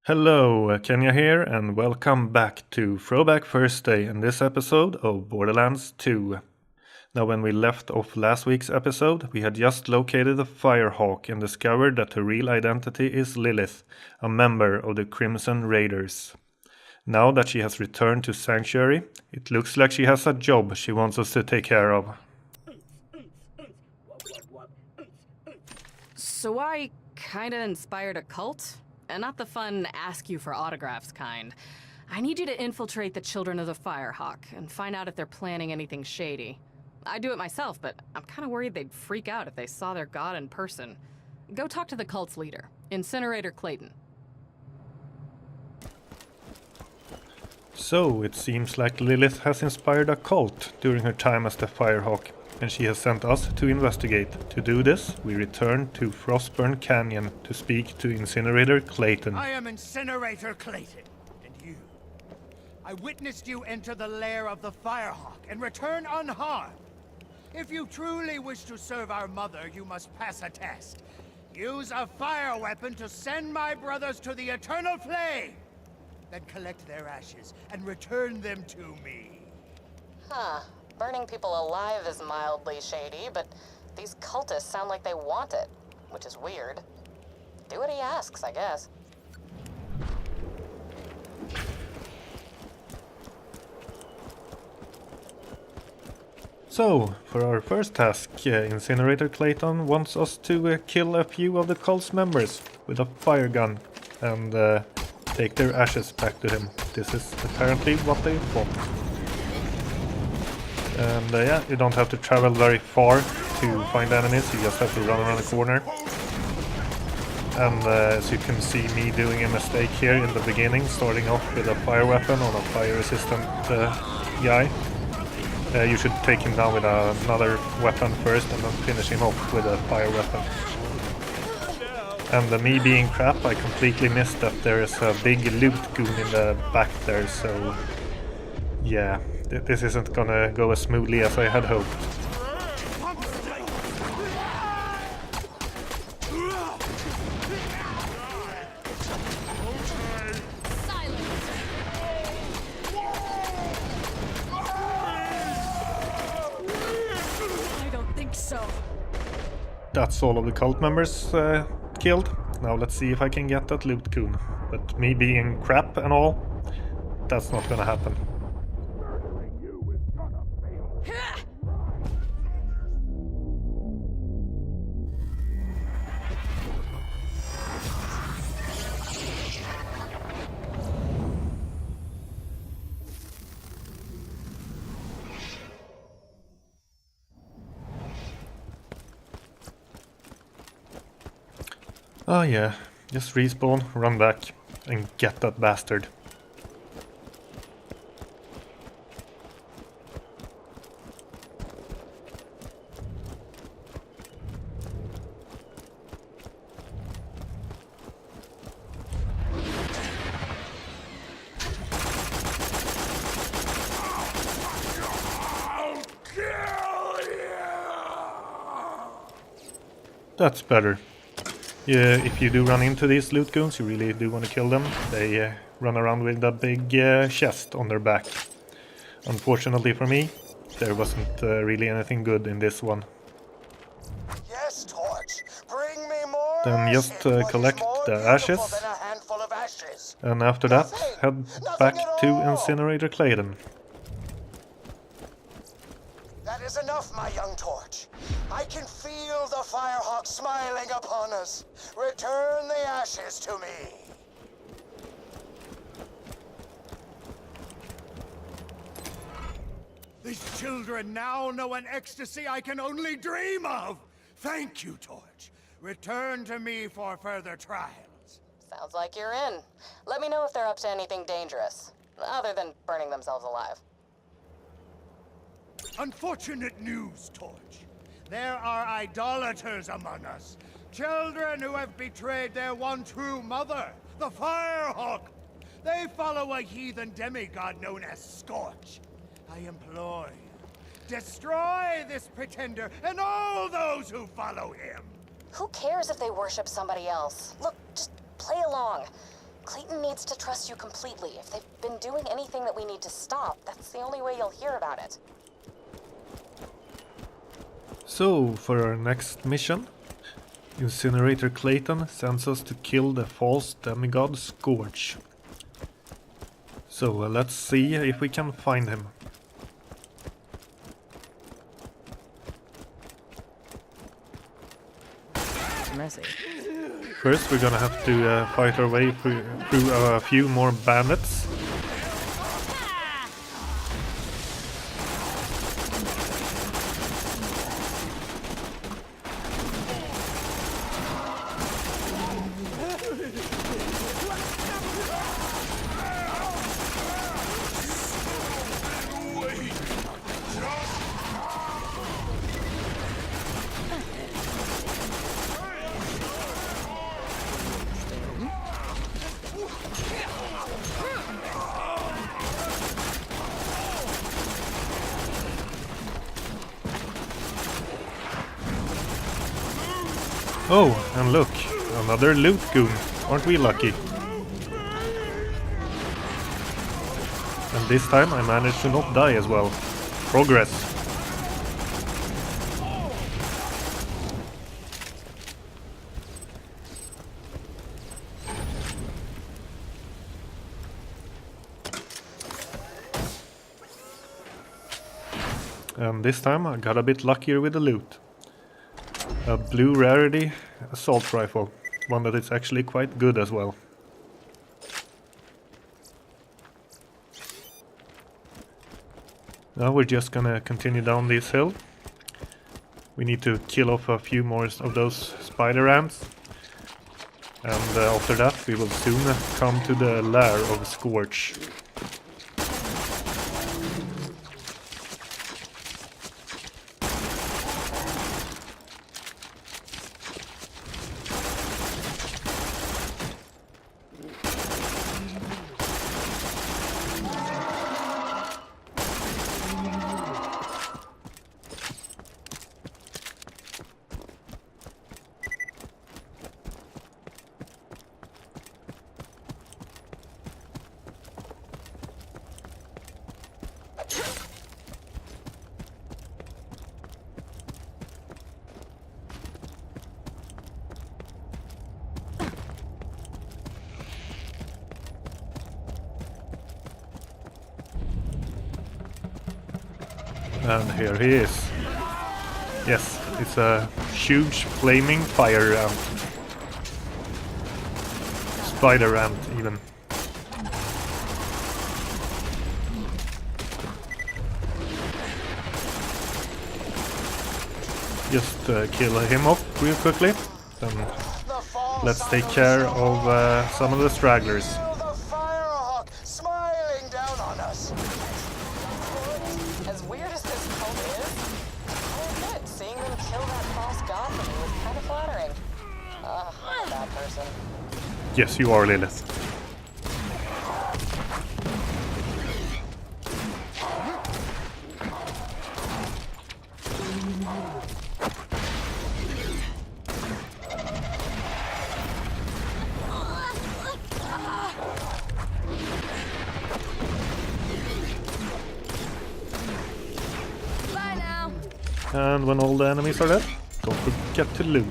Hello, Kenya here, and welcome back to Throwback Thursday in this episode of Borderlands 2. Now, when we left off last week's episode, we had just located a Firehawk and discovered that her real identity is Lilith, a member of the Crimson Raiders. Now that she has returned to Sanctuary, it looks like she has a job she wants us to take care of. So I kinda inspired a cult? And not the fun ask you for autographs kind. I need you to infiltrate the Children of the Firehawk and find out if they're planning anything shady. I do it myself, but I'm kinda worried they'd freak out if they saw their god in person. Go talk to the cult's leader, Incinerator Clayton. So, it seems like Lilith has inspired a cult during her time as the Firehawk, and she has sent us to investigate. To do this, we return to Frostburn Canyon to speak to Incinerator Clayton. I am Incinerator Clayton, and you. I witnessed you enter the lair of the Firehawk and return unharmed. If you truly wish to serve our mother, you must pass a test. Use a fire weapon to send my brothers to the eternal flame. Then collect their ashes and return them to me. Huh. Burning people alive is mildly shady, but these cultists sound like they want it, which is weird. Do what he asks, I guess. So, for our first task, Incinerator Clayton wants us to kill a few of the cult's members with a fire gun and take their ashes back to him. This is apparently what they want. And yeah, you don't have to travel very far to find enemies, you just have to run around the corner. And as you can see me doing a mistake here in the beginning, starting off with a fire weapon on a fire resistant guy. You should take him down with another weapon first and then finish him off with a fire weapon. And me being crap, I completely missed that there is a big loot goon in the back there, so yeah, this isn't gonna go as smoothly as I had hoped. I don't think so. That's all of the cult members killed. Now let's see if I can get that loot goon. But me being crap and all, that's not gonna happen. Oh yeah, just respawn, run back, and get that bastard. That's better. Yeah, if you do run into these loot goons, you really do want to kill them. They run around with a big chest on their back. Unfortunately for me, there wasn't really anything good in this one. Yes, Torch. Bring me more. Then just collect the ashes, ashes. and after that, head back to Incinerator Clayton. That is enough, my young Torch. I can feel the Firehawk smiling upon us. Return the ashes to me. These children now know an ecstasy I can only dream of. Thank you, Torch. Return to me for further trials. Sounds like you're in. Let me know if they're up to anything dangerous, other than burning themselves alive. Unfortunate news, Torch. There are idolaters among us. Children who have betrayed their one true mother, the Firehawk. They follow a heathen demigod known as Scorch. I implore you, destroy this pretender and all those who follow him. Who cares if they worship somebody else? Look, just play along. Clayton needs to trust you completely. If they've been doing anything that we need to stop, that's the only way you'll hear about it. So, for our next mission, Incinerator Clayton sends us to kill the false demigod Scourge. So, let's see if we can find him. Messy. First, we're gonna have to fight our way through a few more bandits. Oh, and look, another loot goon. Aren't we lucky? And this time I managed to not die as well. Progress. And this time I got a bit luckier with the loot. A blue rarity assault rifle, one that is actually quite good as well. Now we're just gonna continue down this hill. We need to kill off a few more of those spider ants. And after that we will soon come to the lair of Scourge. And here he is. Yes, it's a huge flaming fire ant. Spider ant even. Just kill him off real quickly. Then let's take care of some of the stragglers. The Firehawk smiling down on us. As weird as this cult is, I'll admit, seeing them kill that false god for me was kind of flattering. I'm a bad person. Yes, you are, Lilith. And when all the enemies are dead, don't forget to loot.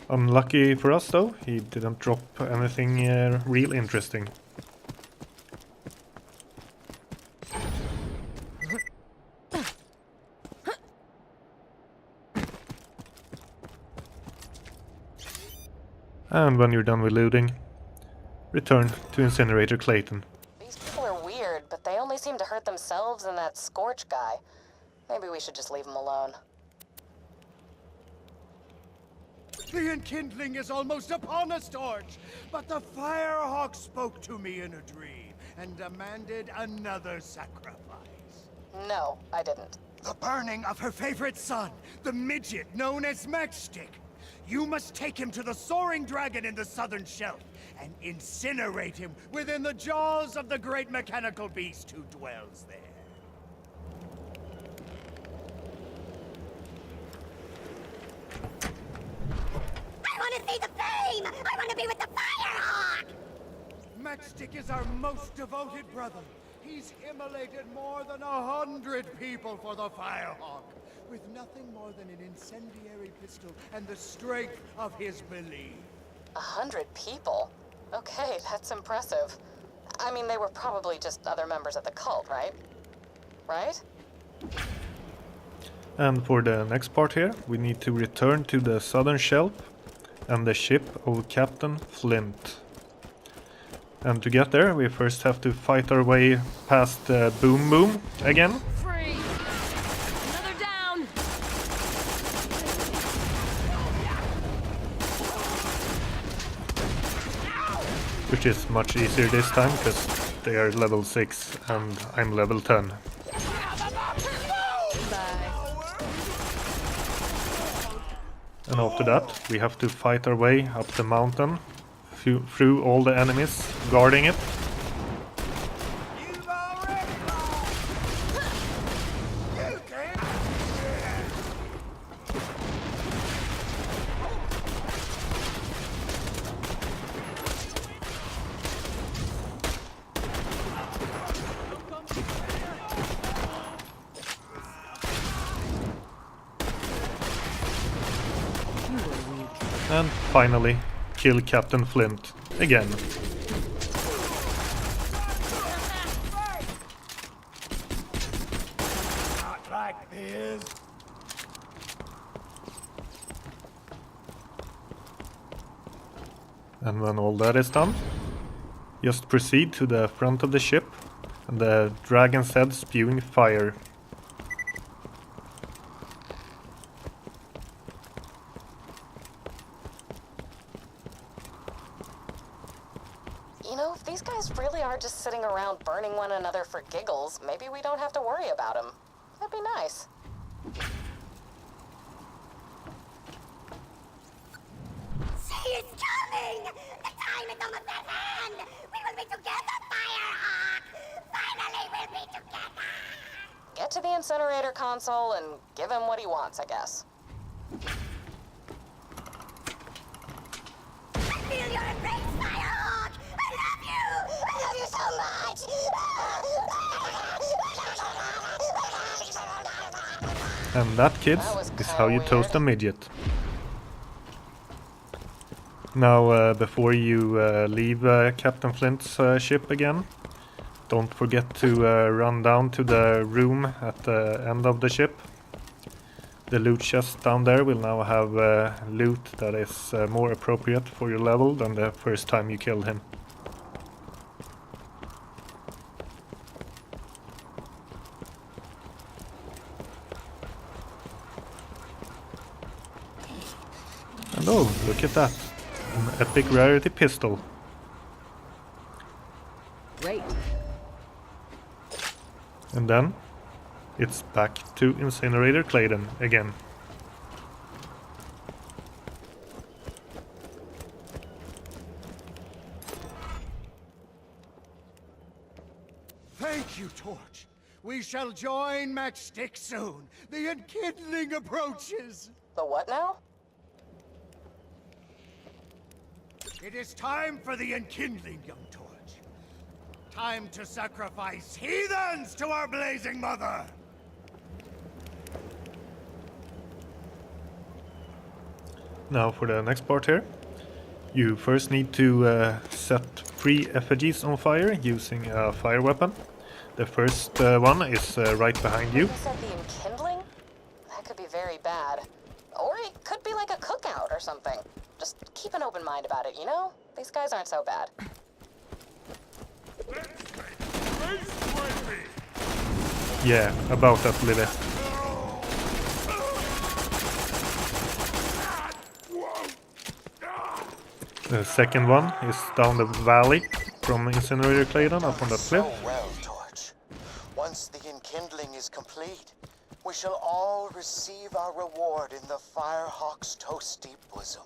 Unlucky for us though, he didn't drop anything real interesting. And when you're done with looting, return to Incinerator Clayton. These people are weird, but they only seem to hurt themselves and that Scorch guy. Maybe we should just leave them alone. The enkindling is almost upon us, Torch. But the Firehawk spoke to me in a dream and demanded another sacrifice. No, I didn't. The burning of her favorite son, the midget known as Matchstick. You must take him to the soaring dragon in the southern shelf and incinerate him within the jaws of the great mechanical beast who dwells there. I want to see the flame! I want to be with the Firehawk! Matchstick is our most devoted brother. He's immolated more than 100 people for the Firehawk, with nothing more than an incendiary pistol and the strength of his belief. 100 people? Okay, that's impressive. I mean, they were probably just other members of the cult, right? Right? And for the next part here, we need to return to the southern shelf and the ship of Captain Flint. And to get there, we first have to fight our way past the Boom Boom again. Free! Another down! Which is much easier this time, because they are level 6 and I'm level 10. And after that, we have to fight our way up the mountain, through all the enemies guarding it. You've already lost! You can't! And finally, kill Captain Flint again. Not like this. And when all that is done, just proceed to the front of the ship and the dragon's head spewing fire. You know, if these guys really are just sitting around burning one another for giggles, maybe we don't have to worry about them. That'd be nice. She is coming! The time is almost at hand! We will be together, Firehawk! Finally, we'll be together! Get to the incinerator console and give him what he wants, I guess. I feel your embrace, Firehawk! I love you! I love you so much! And that, kids, That was is how you kinda toast a weird. midget. Now, before you leave Captain Flint's ship again, don't forget to run down to the room at the end of the ship. The loot chest down there will now have loot that is more appropriate for your level than the first time you killed him. And oh, look at that! An epic rarity pistol. Great. And then it's back to Incinerator Clayton again. Thank you, Torch. We shall join Matchstick soon. The enkindling approaches. The what now? It is time for the enkindling, young Torch. Time to sacrifice heathens to our blazing mother. Now for the next part here. You first need to set 3 effigies on fire using a fire weapon. The first one is right behind you. You said the enkindling? That could be very bad. Or it could be like a cookout or something. Just keep an open mind about it, you know? These guys aren't so bad. Yeah, about that, Lilith. The second one is down the valley from Incinerator Clayton up on that cliff. So well, Torch. Once the enkindling is complete, we shall all receive our reward in the Firehawk's toasty bosom.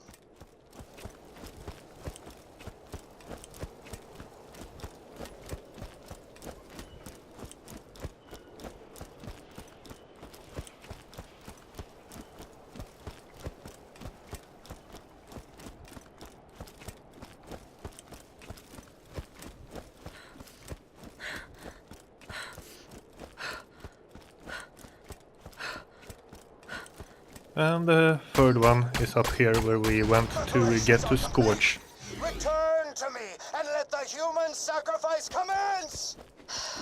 And the third one is up here where we went to get to Scorch. Return to me and let the human sacrifice commence!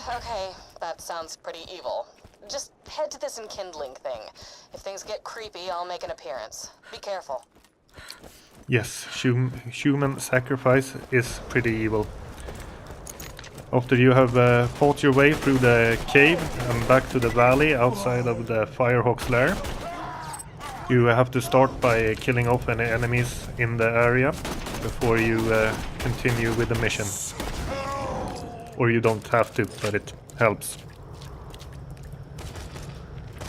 Okay, that sounds pretty evil. Just head to this enkindling thing. If things get creepy, I'll make an appearance. Be careful. Yes, human sacrifice is pretty evil. After you have fought your way through the cave and back to the valley outside of the Firehawk's lair, you have to start by killing off any enemies in the area before you continue with the mission. Or you don't have to, but it helps.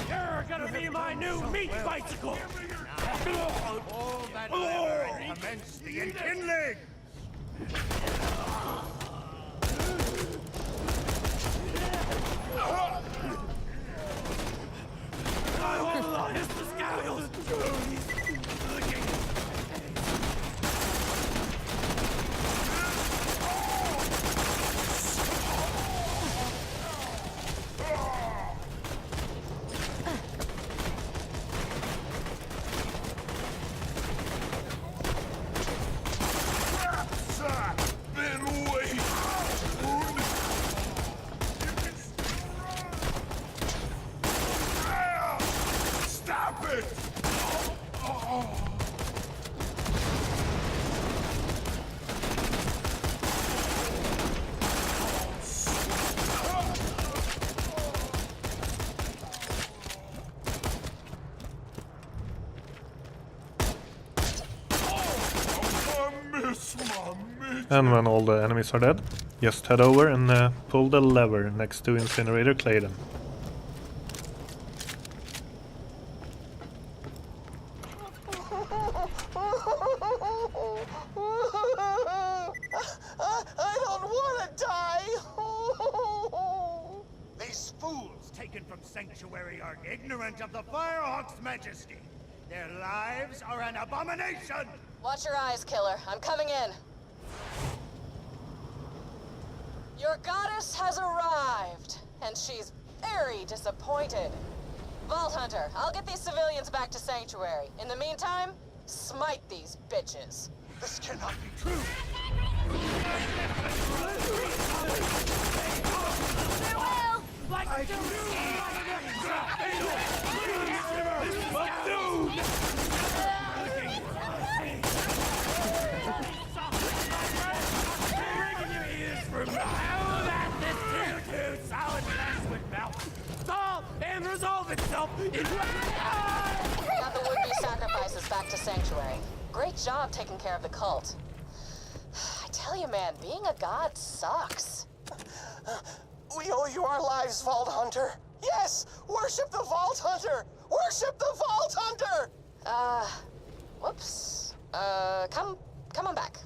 You're gonna be my new meat bicycle! All that lever and commence the enkindling! I want to launch the scales! And when all the enemies are dead, just head over and pull the lever next to Incinerator Clayton. I don't want to die! These fools taken from Sanctuary are ignorant of the Firehawk's majesty. Their lives are an abomination! Watch your eyes, killer. I'm coming in. Your goddess has arrived, and she's very disappointed. Vault Hunter, I'll get these civilians back to Sanctuary. In the meantime, smite these bitches. This cannot be true! And resolve itself into Got the would-be sacrifices back to Sanctuary. Great job taking care of the cult. I tell you, man, being a god sucks. We owe you our lives, Vault Hunter! Yes! Worship the Vault Hunter! Worship the Vault Hunter! Whoops. Come on back.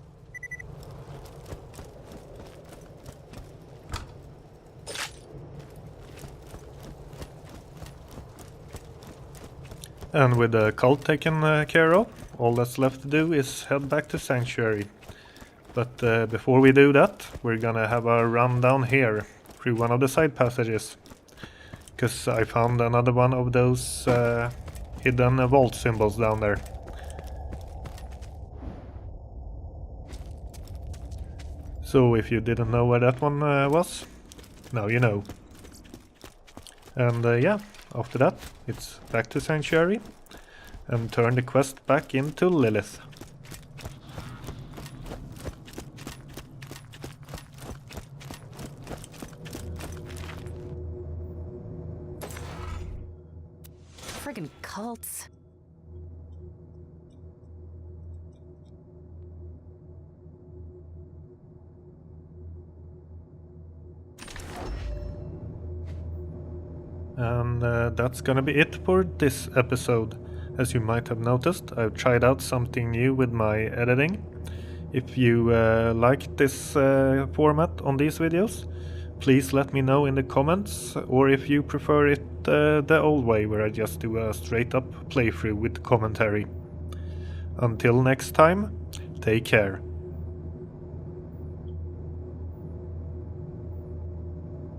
And with the cult taken care of, all that's left to do is head back to Sanctuary. But before we do that, we're gonna have a run down here through one of the side passages. Because I found another one of those hidden vault symbols down there. So if you didn't know where that one was, now you know. And yeah, after that, it's back to Sanctuary and turn the quest back into Lilith. Friggin' cults. And that's gonna be it for this episode. As you might have noticed, I've tried out something new with my editing. If you like this format on these videos, please let me know in the comments, or if you prefer it the old way, where I just do a straight up playthrough with commentary. Until next time, take care.